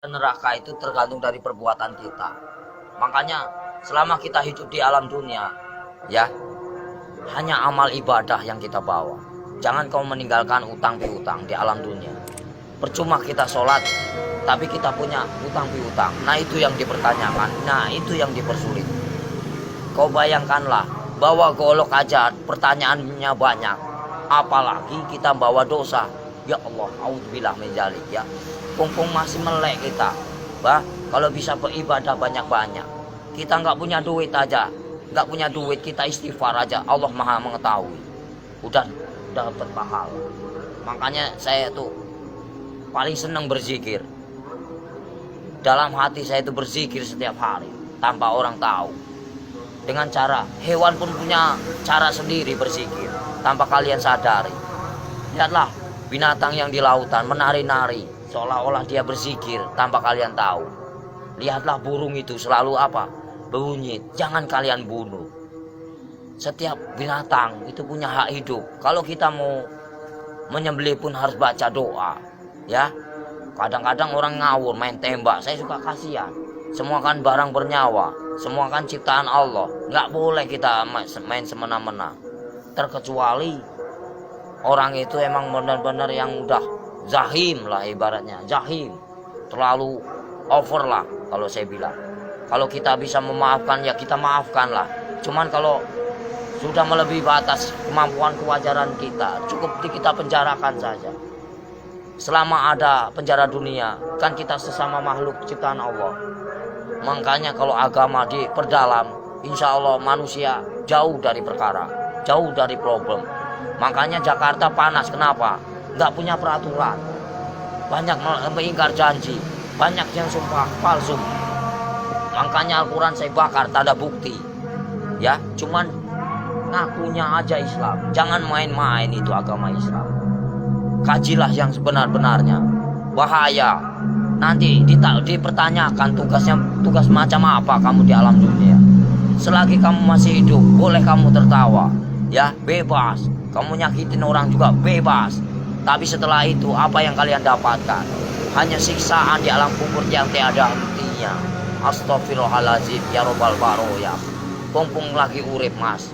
Neraka itu tergantung dari perbuatan kita. Makanya selama kita hidup di alam dunia, ya, hanya amal ibadah yang kita bawa. Jangan kau meninggalkan utang piutang di alam dunia. Percuma kita sholat, tapi kita punya utang piutang. Nah itu yang dipertanyakan, nah itu yang dipersulit. Kau bayangkanlah, bawa golok aja pertanyaannya banyak. Apalagi kita bawa dosa. Ya Allah, auzubillah min dzalik ya. Kumpung masih melek kita. Bah, kalau bisa beribadah banyak-banyak. Kita nggak punya duit aja, nggak punya duit kita istighfar aja. Allah Maha mengetahui. Udah dapat pahala. Makanya saya tuh paling senang berzikir. Dalam hati saya itu berzikir setiap hari tanpa orang tahu. Dengan cara hewan pun punya cara sendiri berzikir tanpa kalian sadari. Lihatlah binatang yang di lautan menari-nari seolah-olah dia berzikir tanpa kalian tahu. Lihatlah burung itu selalu apa? Berbunyi, jangan kalian bunuh. Setiap binatang itu punya hak hidup. Kalau kita mau menyembelih pun harus baca doa, ya. Kadang-kadang orang ngawur main tembak, saya suka kasihan. Semua kan barang bernyawa, semua kan ciptaan Allah. Nggak boleh kita main semena-mena. Terkecuali orang itu emang benar-benar yang udah zahim lah ibaratnya, zahim. Terlalu over lah kalau saya bilang. Kalau kita bisa memaafkan ya kita maafkan lah. Cuman kalau sudah melebihi batas kemampuan kewajaran kita, cukup kita penjarakan saja. Selama ada penjara dunia, kan kita sesama makhluk ciptaan Allah. Makanya kalau agama diperdalam, insya Allah manusia jauh dari perkara, jauh dari problem. Makanya Jakarta panas, kenapa? Nggak punya peraturan. Banyak mengingkar janji, banyak yang sumpah palsu. Makanya Al-Quran saya bakar, tak ada bukti. Ya, cuman ngakunya aja Islam. Jangan main-main itu agama Islam. Kajilah yang sebenar-benarnya. Bahaya. Nanti dipertanyakan tugas macam apa kamu di alam dunia. Selagi kamu masih hidup, boleh kamu tertawa. Ya, bebas. Kamu nyakitin orang juga bebas. Tapi setelah itu apa yang kalian dapatkan? Hanya siksaan di alam kubur yang tiada hentinya. Astaghfirullahaladzim ya robbal baroya. Kumpung lagi urip mas,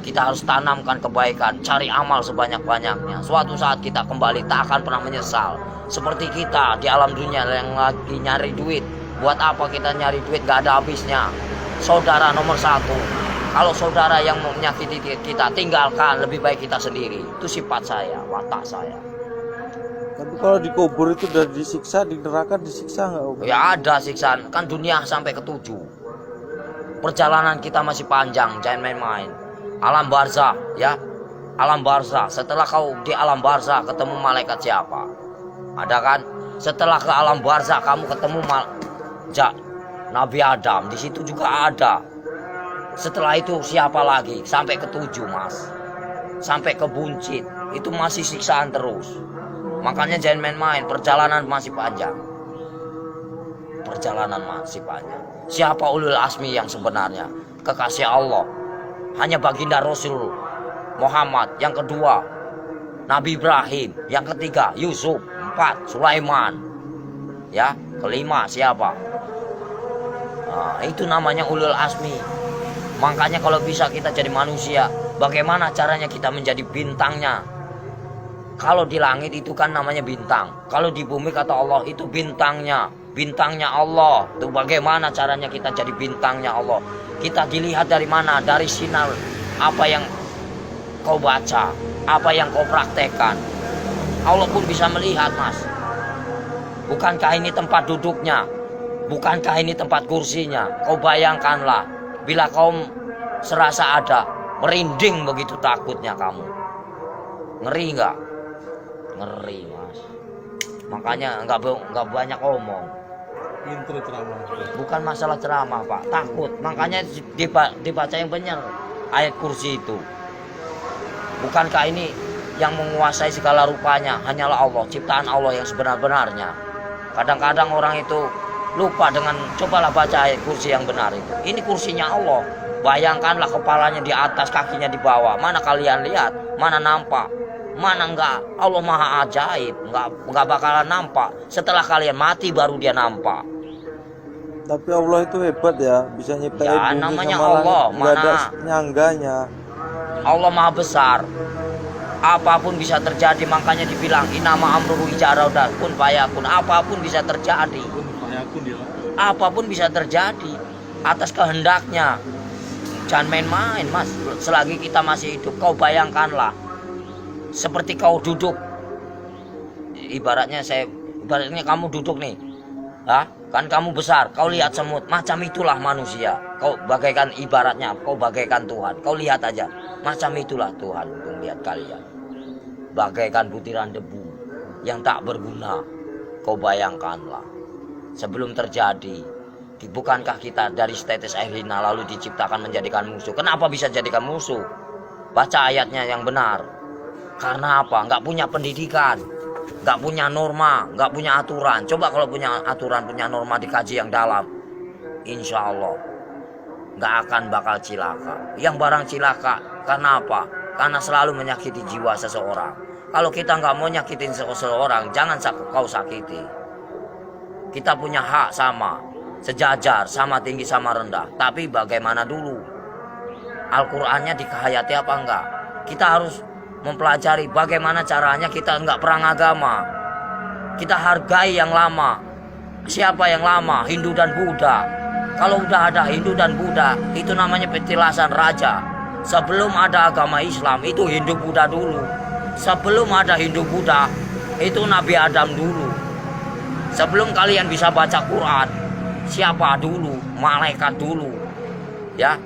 kita harus tanamkan kebaikan, cari amal sebanyak-banyaknya. Suatu saat kita kembali tak akan pernah menyesal. Seperti kita di alam dunia yang lagi nyari duit. Buat apa kita nyari duit gak ada habisnya. Saudara nomor satu. Kalau saudara yang menyakiti kita, tinggalkan, lebih baik kita sendiri. Itu sifat saya, watak saya. Tapi kalau dikubur itu udah disiksa, di neraka disiksa nggak? Ya ada siksaan, kan dunia sampai ke-7. Perjalanan kita masih panjang, jangan main-main. Alam barzah, ya. Alam barzah, setelah kau di alam barzah ketemu malaikat siapa? Ada kan? Setelah ke alam barzah kamu ketemu Nabi Adam, di situ juga ada. Setelah itu siapa lagi? Sampai ke-7 mas. Sampai ke buncit, itu masih siksaan terus. Makanya jangan main-main, perjalanan masih panjang. Perjalanan masih panjang. Siapa ulul asmi yang sebenarnya? Kekasih Allah. Hanya baginda Rasul Muhammad. Yang kedua Nabi Ibrahim. Yang ketiga Yusuf. 4 Sulaiman. Ya, kelima siapa? Nah, itu namanya ulul asmi. Makanya kalau bisa kita jadi manusia, bagaimana caranya kita menjadi bintangnya? Kalau di langit itu kan namanya bintang. Kalau di bumi kata Allah itu bintangnya. Bintangnya Allah. Itu bagaimana caranya kita jadi bintangnya Allah? Kita dilihat dari mana? Dari sinar apa yang kau baca, apa yang kau praktekkan. Allah pun bisa melihat mas. Bukankah ini tempat duduknya? Bukankah ini tempat kursinya? Kau bayangkanlah, bila kau serasa ada, merinding begitu takutnya kamu. Ngeri nggak? Ngeri mas. Makanya nggak banyak omong. Intro ceramah. Bukan masalah ceramah pak, takut. Makanya dibaca yang benar ayat kursi itu. Bukankah ini yang menguasai segala rupanya hanyalah Allah, ciptaan Allah yang sebenar-benarnya. Kadang-kadang orang itu lupa dengan cobalah baca ayat kursi yang benar itu. Ini kursinya Allah. Bayangkanlah kepalanya di atas, kakinya di bawah. Mana kalian lihat? Mana nampak? Mana enggak? Allah maha ajaib, enggak bakalan nampak. Setelah kalian mati baru dia nampak. Tapi Allah itu hebat ya, bisa nyiptain Ya, bumi namanya sama Allah, langit, nggak ada mana? nyangganya. Allah maha besar. Apapun bisa terjadi, makanya dibilang inama amruhu ijaraudah kun fayakun. Apapun bisa terjadi. Apapun bisa terjadi atas kehendaknya. Jangan main-main, Mas. Selagi kita masih hidup, kau bayangkanlah seperti kau duduk. Ibaratnya kamu duduk nih. Kan kamu besar, kau lihat semut, macam itulah manusia. Kau bagaikan ibaratnya, kau bagaikan Tuhan. Kau lihat aja, macam itulah Tuhan melihat kalian. Bagaikan butiran debu yang tak berguna. Kau bayangkanlah, sebelum terjadi, bukankah kita dari setetes air hina lalu diciptakan menjadikan musuh? Kenapa bisa jadikan musuh? Baca ayatnya yang benar. Karena apa? Nggak punya pendidikan, nggak punya norma, nggak punya aturan. Coba kalau punya aturan, punya norma, dikaji yang dalam, insya Allah nggak akan bakal cilaka. Yang barang cilaka karena apa? Karena selalu menyakiti jiwa seseorang. Kalau kita nggak mau nyakitin seseorang, jangan kau sakiti. Kita punya hak sama, sejajar, sama tinggi, sama rendah. Tapi bagaimana dulu? Al-Qur'annya dikehayati apa enggak? Kita harus mempelajari bagaimana caranya kita enggak perang agama. Kita hargai yang lama. Siapa yang lama? Hindu dan Buddha. Kalau udah ada Hindu dan Buddha, itu namanya petilasan raja. Sebelum ada agama Islam, itu Hindu Buddha dulu. Sebelum ada Hindu Buddha, itu Nabi Adam dulu. Sebelum kalian bisa baca Quran, siapa dulu? Malaikat dulu. Ya.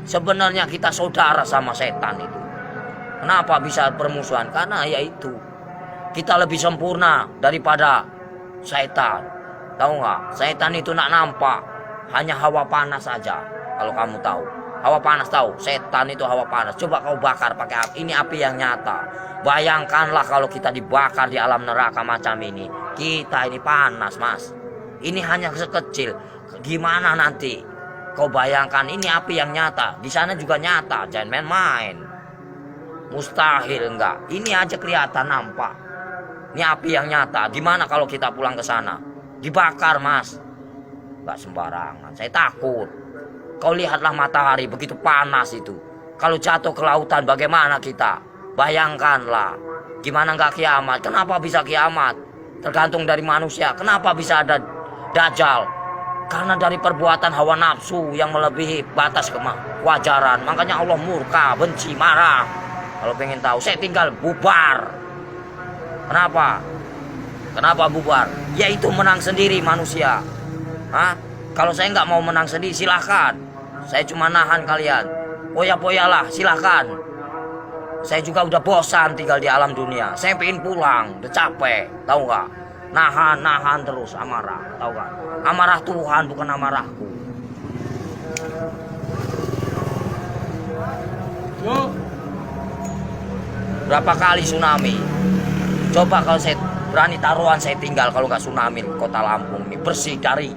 Sebenarnya kita saudara sama setan itu. Kenapa bisa permusuhan? Karena yaitu kita lebih sempurna daripada setan. Tahu nggak? Setan itu nak nampak, hanya hawa panas saja. Kalau kamu tahu, hawa panas tahu. Setan itu hawa panas. Coba kau bakar pakai api. Ini api yang nyata. Bayangkanlah kalau kita dibakar di alam neraka macam ini. Kita ini panas, Mas. Ini hanya sekecil. Gimana nanti? Kau bayangkan ini api yang nyata. Di sana juga nyata. Jangan main-main. Mustahil enggak. Ini aja kelihatan nampak. Ini api yang nyata. Gimana kalau kita pulang ke sana? Dibakar, Mas. Enggak sembarangan. Saya takut. Kau lihatlah matahari begitu panas itu. Kalau jatuh ke lautan bagaimana kita? Bayangkanlah. Gimana enggak kiamat? Kenapa bisa kiamat? Tergantung dari manusia. Kenapa bisa ada Dajjal? Karena dari perbuatan hawa nafsu yang melebihi batas kewajaran. Makanya Allah murka, benci, marah. Kalau pengen tahu, saya tinggal bubar. Kenapa? Kenapa bubar? Yaitu menang sendiri manusia. Kalau saya nggak mau menang sendiri, silahkan. Saya cuma nahan kalian. Poya-poyalah, silahkan. Saya juga udah bosan tinggal di alam dunia. Saya pengen pulang, udah capek. Tahu nggak? Nahan terus amarah. Tahu nggak? Amarah Tuhan bukan amarahku. Berapa kali tsunami? Coba kalau saya berani taruhan saya tinggal kalau nggak tsunami kota Lampung ini bersih dari.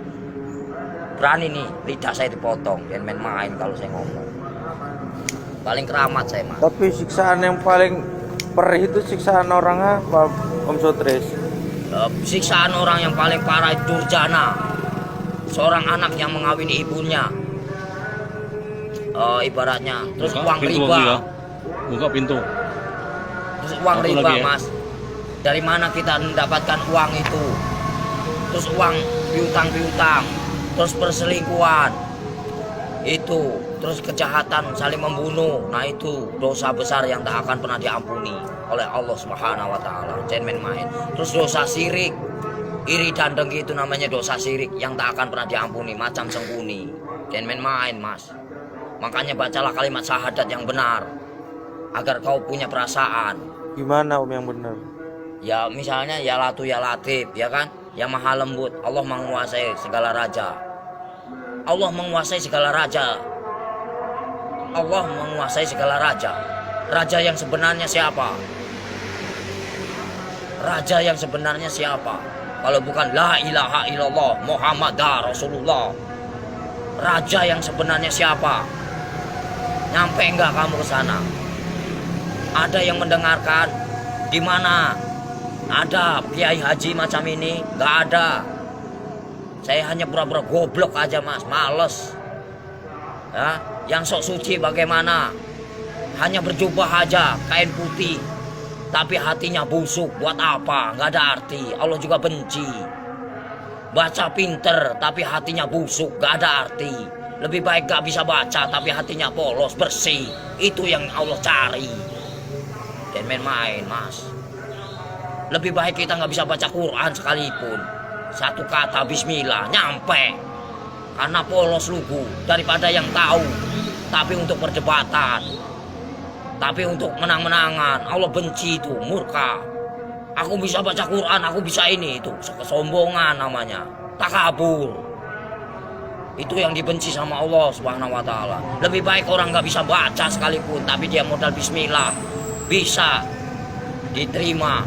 Berani nih lidah saya dipotong. Jangan main-main kalau saya ngomong. Paling keramat saya, Mas. Tapi siksaan yang paling perih itu siksaan orang apa, Om Sotris? Siksaan orang yang paling parah itu durjana. Seorang anak yang mengawini ibunya. Ibaratnya terus buka uang pintu riba. Ya. Buka pintu. Terus uang Satu riba, lagi ya. Mas. Dari mana kita mendapatkan uang itu? Terus uang piutang, terus perselingkuhan. Itu, terus kejahatan saling membunuh. Nah, itu dosa besar yang tak akan pernah diampuni oleh Allah Subhanahu wa taala. Jangan main-main. Terus dosa syirik. Iri dan dengki itu namanya dosa syirik yang tak akan pernah diampuni, macam sengkuni. Jangan main-main, Mas. Makanya bacalah kalimat syahadat yang benar agar kau punya perasaan. Gimana Om yang benar? Ya misalnya ya latu ya latif, ya kan? Yang maha lembut. Allah menguasai segala raja. Allah menguasai segala raja. Allah menguasai segala raja. Raja yang sebenarnya siapa? Raja yang sebenarnya siapa? Kalau bukan la ilaha illallah Muhammadar Rasulullah. Raja yang sebenarnya siapa? Nyampe enggak kamu ke sana? Ada yang mendengarkan? Di mana ada kiai haji macam ini? Nggak ada. Saya hanya pura-pura goblok aja mas, males. Ya, yang sok suci bagaimana? Hanya berjubah aja, kain putih, tapi hatinya busuk. Buat apa? Nggak ada arti. Allah juga benci. Baca pinter, tapi hatinya busuk, nggak ada arti. Lebih baik gak bisa baca, tapi hatinya polos, bersih. Itu yang Allah cari. Dan main-main mas. Lebih baik kita nggak bisa baca Quran sekalipun. Satu kata bismillah nyampe, karena polos lugu, daripada yang tahu tapi untuk perdebatan, tapi untuk menang-menangan. Allah benci itu, murka. Aku bisa baca Quran, aku bisa ini, itu kesombongan namanya, takabur. Itu yang dibenci sama Allah Subhanahu wa taala. Lebih baik orang nggak bisa baca sekalipun tapi dia modal bismillah bisa diterima.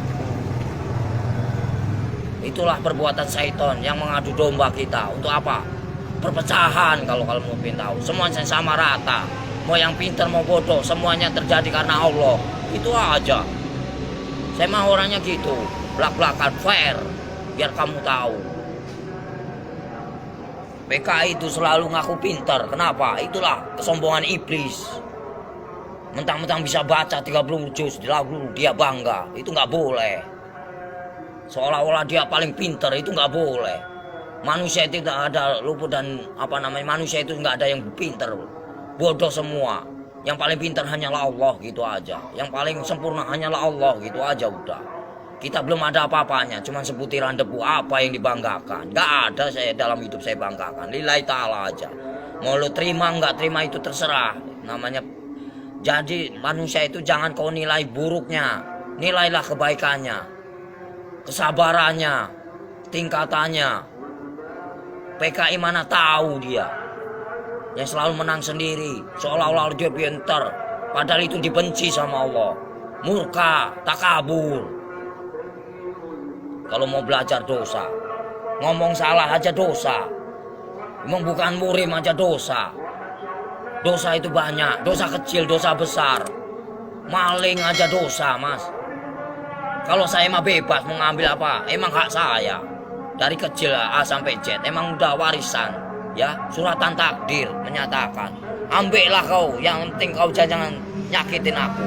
Itulah perbuatan syaitan yang mengadu domba kita. Untuk apa? Perpecahan. Kalau mau tahu, semuanya sama rata. Mau yang pintar mau bodoh, semuanya terjadi karena Allah. Itu aja. Saya mah orangnya gitu, belak-belakan, fair, biar kamu tahu. PKI itu selalu ngaku pintar. Kenapa? Itulah kesombongan iblis. Mentang-mentang bisa baca 30 juz di lagu, dia bangga. Itu nggak boleh. Seolah-olah dia paling pintar, itu nggak boleh. Manusia itu tidak ada luput dan manusia itu nggak ada yang pintar, bodoh semua. Yang paling pintar hanyalah Allah, gitu aja. Yang paling sempurna hanyalah Allah, gitu aja udah. Kita belum ada apa-apanya, cuma sebutiran debu. Apa yang dibanggakan? Nggak ada saya dalam hidup saya banggakan. Lillahi ta'ala aja. Mau lu terima nggak terima itu terserah. Namanya. Jadi manusia itu jangan kau nilai buruknya, nilailah kebaikannya, kesabarannya, tingkatannya. PKI mana tahu dia yang selalu menang sendiri, seolah-olah dia pintar, padahal itu dibenci sama Allah. Murka, takabur. Kalau mau belajar dosa, ngomong salah aja dosa, emang bukan murim aja dosa. Dosa itu banyak, dosa kecil, dosa besar. Maling aja dosa mas. Kalau saya mah bebas mau ngambil apa, emang hak saya. Dari kecil A sampai Z, emang udah warisan. Ya, suratan takdir menyatakan. Ambillah kau, yang penting kau jangan nyakitin aku.